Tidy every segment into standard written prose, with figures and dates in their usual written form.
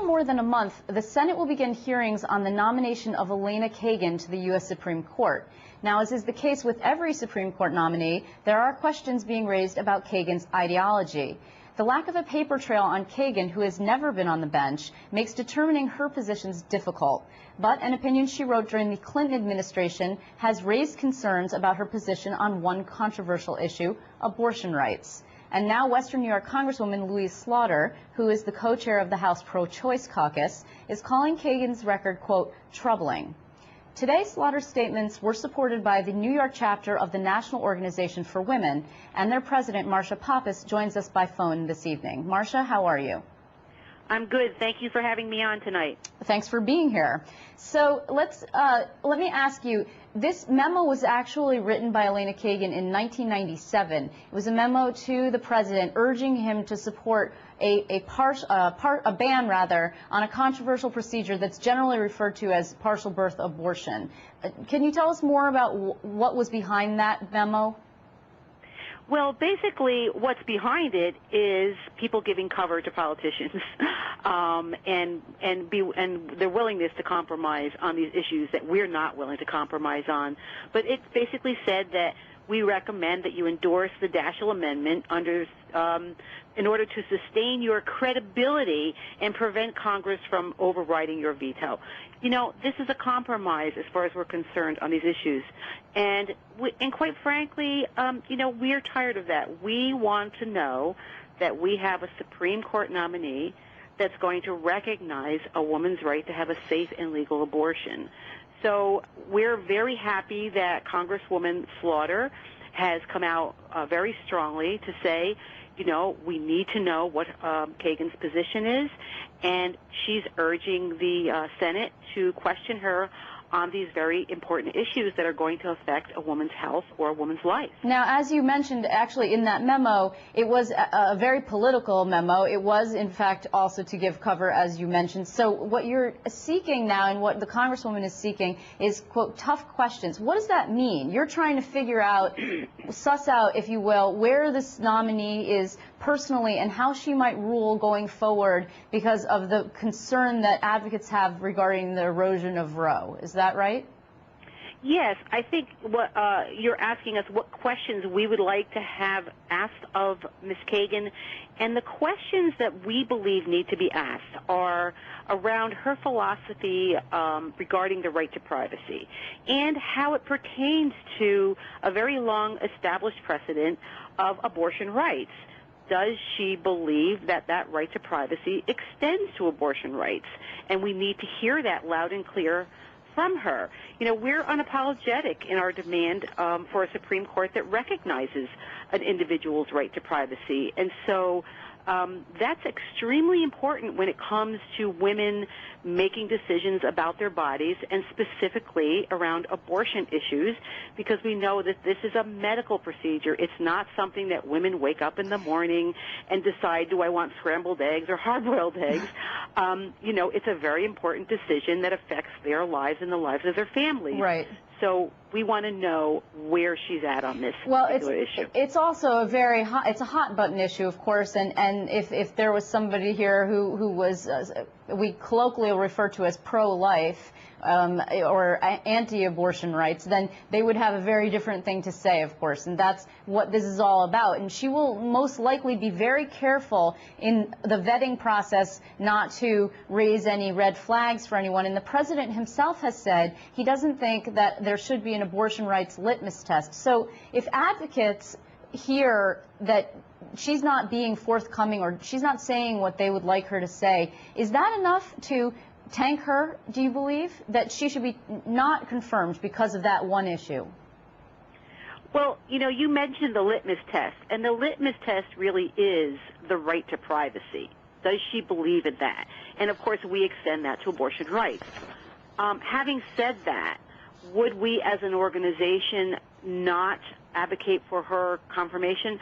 more than a month, the Senate will begin hearings on the nomination of Elena Kagan to the U.S. Supreme Court. Now, as is the case with every Supreme Court nominee, there are questions being raised about Kagan's ideology. The lack of a paper trail on Kagan, who has never been on the bench, makes determining her positions difficult. But an opinion she wrote during the Clinton administration has raised concerns about her position on one controversial issue, abortion rights. And now Western New York Congresswoman Louise Slaughter, who is the co-chair of the House Pro-Choice Caucus, is calling Kagan's record, quote, troubling. Today, Slaughter's statements were supported by the New York chapter of the National Organization for Women, and their president, Marcia Pappas, joins us by phone this evening. Marcia, how are you? I'm good. Thank you for having me on tonight. Thanks for being here. So let me ask you, this memo was actually written by Elena Kagan in 1997. It was a memo to the president urging him to support a ban on a controversial procedure that's generally referred to as partial birth abortion. Can you tell us more about what was behind that memo? Well, basically, what's behind it is people giving cover to politicians, and their willingness to compromise on these issues that we're not willing to compromise on. But it basically said that we recommend that you endorse the Daschle Amendment in order to sustain your credibility and prevent Congress from overriding your veto. You know, this is a compromise as far as we're concerned on these issues. And quite frankly, you know, we're tired of that. We want to know that we have a Supreme Court nominee that's going to recognize a woman's right to have a safe and legal abortion. So we're very happy that Congresswoman Slaughter has come out very strongly to say, you know, we need to know what Kagan's position is, and she's urging the Senate to question her on these very important issues that are going to affect a woman's health or a woman's life. Now, as you mentioned, actually in that memo, it was a very political memo. It was, in fact, also to give cover, as you mentioned. So what you're seeking now and what the Congresswoman is seeking is, quote, tough questions. What does that mean? You're trying to figure out, suss out, if you will, where this nominee is personally and how she might rule going forward because of the concern that advocates have regarding the erosion of Roe. Is that right? Yes, I think what you're asking us what questions we would like to have asked of Ms. Kagan, and the questions that we believe need to be asked are around her philosophy regarding the right to privacy and how it pertains to a very long established precedent of abortion rights. Does she believe that that right to privacy extends to abortion rights? And we need to hear that loud and clear from her. You know, we're unapologetic in our demand for a Supreme Court that recognizes an individual's right to privacy. And so that's extremely important when it comes to women making decisions about their bodies and specifically around abortion issues, because we know that this is a medical procedure. It's not something that women wake up in the morning and decide, do I want scrambled eggs or hard-boiled eggs? You know, it's a very important decision that affects their lives and the lives of their families. Right. So we want to know where she's at on this particular issue. It's also a very it's a hot button issue, of course, and if there was somebody here who was we colloquially refer to as pro-life or anti-abortion rights, then they would have a very different thing to say, of course, and that's what this is all about. And she will most likely be very careful in the vetting process not to raise any red flags for anyone. And the president himself has said he doesn't think that there should be an abortion rights litmus test. So if advocates hear that she's not being forthcoming or she's not saying what they would like her to say, is that enough to tank her, do you believe, that she should be not confirmed because of that one issue? Well, you know, you mentioned the litmus test, and the litmus test really is the right to privacy. Does she believe in that? And, of course, we extend that to abortion rights. Having said that, would we as an organization not advocate for her confirmation?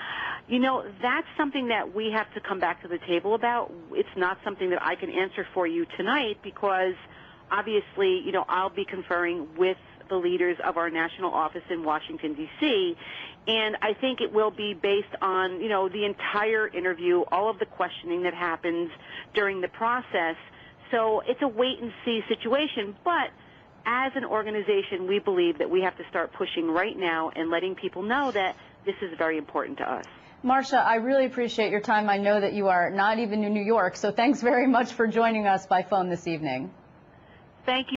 You know, that's something that we have to come back to the table about. It's not something that I can answer for you tonight because, obviously, you know, I'll be conferring with the leaders of our national office in Washington, D.C., and I think it will be based on, you know, the entire interview, all of the questioning that happens during the process, So it's a wait-and-see situation. But as an organization, we believe that we have to start pushing right now and letting people know that this is very important to us. Marcia, I really appreciate your time. I know that you are not even in New York, so thanks very much for joining us by phone this evening. Thank you.